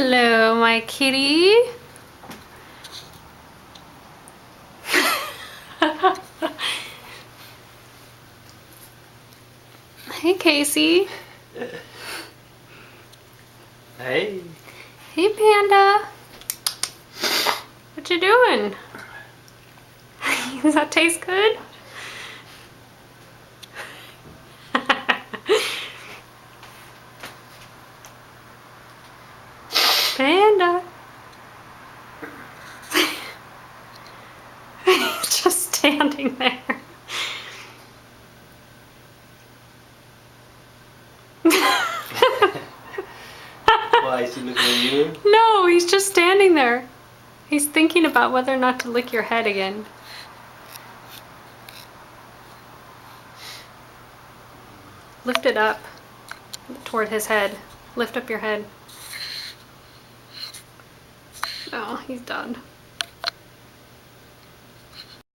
Hello, my kitty. Hey, Kayse. Hey. Hey, Panda. What you doing? Does that taste good? Panda. He's just standing there. Why is he looking at you? No, he's just standing there. He's thinking about whether or not to lick your head again. Lift it up toward his head. Lift up your head. Oh, he's done.